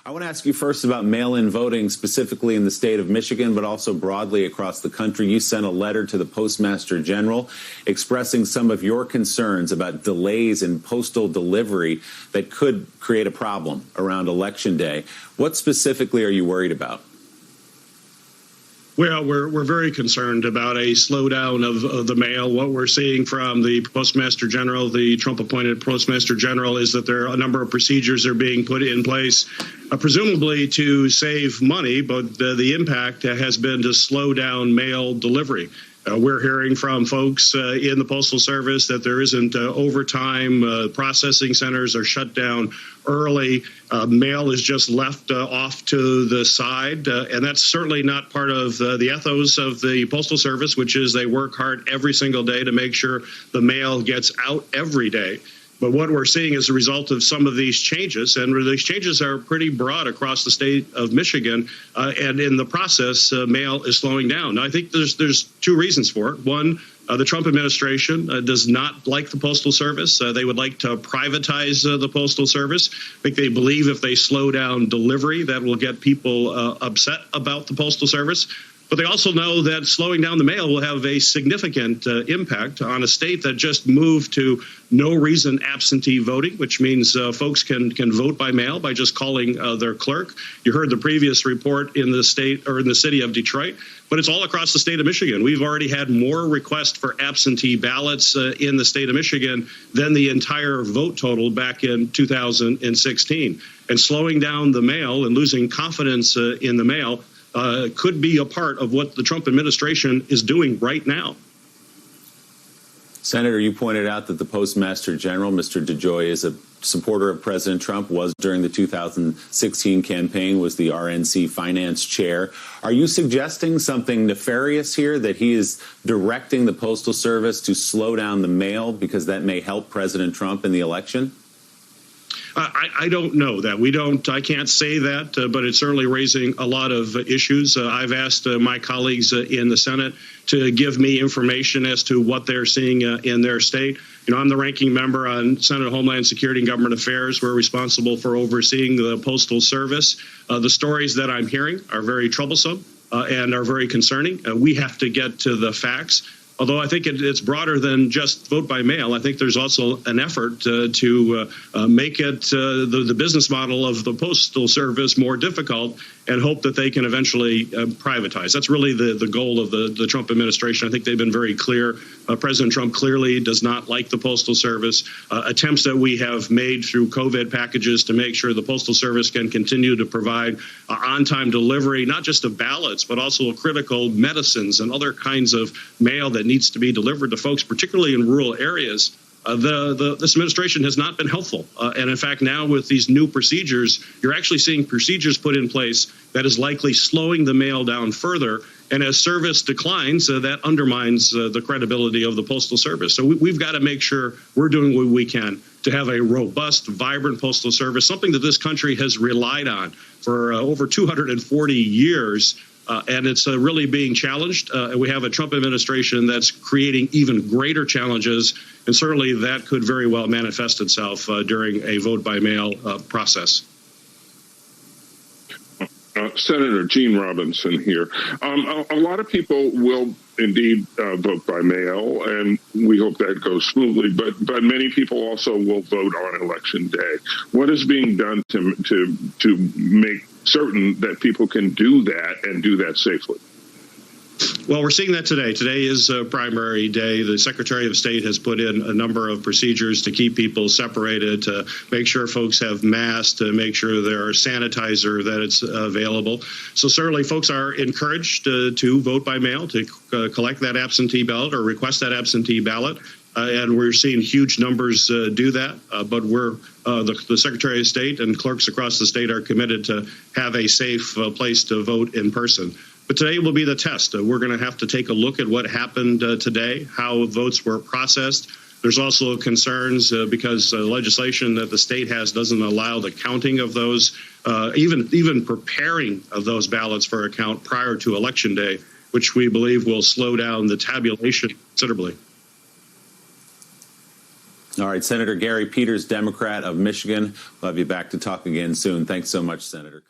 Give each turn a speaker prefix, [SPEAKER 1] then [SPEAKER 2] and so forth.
[SPEAKER 1] I want to ask you first about mail-in voting, specifically in the state of Michigan, but also broadly across the country. You sent a letter to the Postmaster General expressing some of your concerns about delays in postal delivery that could create a problem around Election Day. What specifically are you worried about?
[SPEAKER 2] Well, we're very concerned about a slowdown of the mail. What we're seeing from the Postmaster General, the Trump-appointed Postmaster General, is that there are a number of procedures that are being put in place, presumably to save money, but the impact has been to slow down mail delivery. We're hearing from folks in the Postal Service that there isn't overtime. Processing centers are shut down early. Mail is just left off to the side. And that's certainly not part of the ethos of the Postal Service, which is they work hard every single day to make sure the mail gets out every day. But what we're seeing as a result of some of these changes, and these changes are pretty broad across the state of Michigan, and in the process, mail is slowing down. Now, I think there's two reasons for it. One, the Trump administration does not like the Postal Service. They would like to privatize the Postal Service. I think they believe if they slow down delivery, that will get people upset about the Postal Service. But they also know that slowing down the mail will have a significant impact on a state that just moved to no reason absentee voting, which means folks can vote by mail by just calling their clerk. You heard the previous report in the state or in the city of Detroit, but it's all across the state of Michigan. We've already had more requests for absentee ballots in the state of Michigan than the entire vote total back in 2016. And slowing down the mail and losing confidence in the mail could be a part of what the Trump administration is doing right now.
[SPEAKER 1] Senator, you pointed out that the Postmaster General, Mr. DeJoy, is a supporter of President Trump, was during the 2016 campaign, was the RNC finance chair. Are you suggesting something nefarious here, that he is directing the Postal Service to slow down the mail because that may help President Trump in the election?
[SPEAKER 2] I don't know that. I can't say that, but it's certainly raising a lot of issues. I've asked my colleagues in the Senate to give me information as to what they're seeing in their state. You know, I'm the ranking member on Senate Homeland Security and Government Affairs. We're responsible for overseeing the Postal Service. The stories that I'm hearing are very troublesome and are very concerning. We have to get to the facts. Although I think it's broader than just vote by mail. I think there's also an effort to make it the business model of the Postal Service more difficult and hope that they can eventually privatize. That's really the goal of the Trump administration. I think they've been very clear. President Trump clearly does not like the Postal Service. Attempts that we have made through COVID packages to make sure the Postal Service can continue to provide on-time delivery, not just of ballots, but also critical medicines and other kinds of mail that needs to be delivered to folks, particularly in rural areas. This administration has not been helpful. And in fact, now with these new procedures, you're actually seeing procedures put in place that is likely slowing the mail down further. And as service declines, that undermines the credibility of the Postal Service. So we've got to make sure we're doing what we can to have a robust, vibrant Postal Service, something that this country has relied on for over 240 years. And it's really being challenged. We have a Trump administration that's creating even greater challenges. And certainly that could very well manifest itself during a vote by mail process.
[SPEAKER 3] Senator Gene Robinson here. A lot of people will indeed vote by mail, and we hope that goes smoothly. But many people also will vote on Election Day. What is being done to make certain that people can do that and do that safely?
[SPEAKER 2] Well, we're seeing that today. Today is primary day. The Secretary of State has put in a number of procedures to keep people separated, to make sure folks have masks, to make sure there are sanitizer, that it's available. So certainly folks are encouraged to vote by mail, to collect that absentee ballot or request that absentee ballot. And we're seeing huge numbers do that. But the Secretary of State and clerks across the state are committed to have a safe place to vote in person. But today will be the test. We're going to have to take a look at what happened today, how votes were processed. There's also concerns because legislation that the state has doesn't allow the counting of those, even preparing of those ballots for a count prior to Election Day, which we believe will slow down the tabulation considerably.
[SPEAKER 1] All right, Senator Gary Peters, Democrat of Michigan. We'll have you back to talk again soon. Thanks so much, Senator.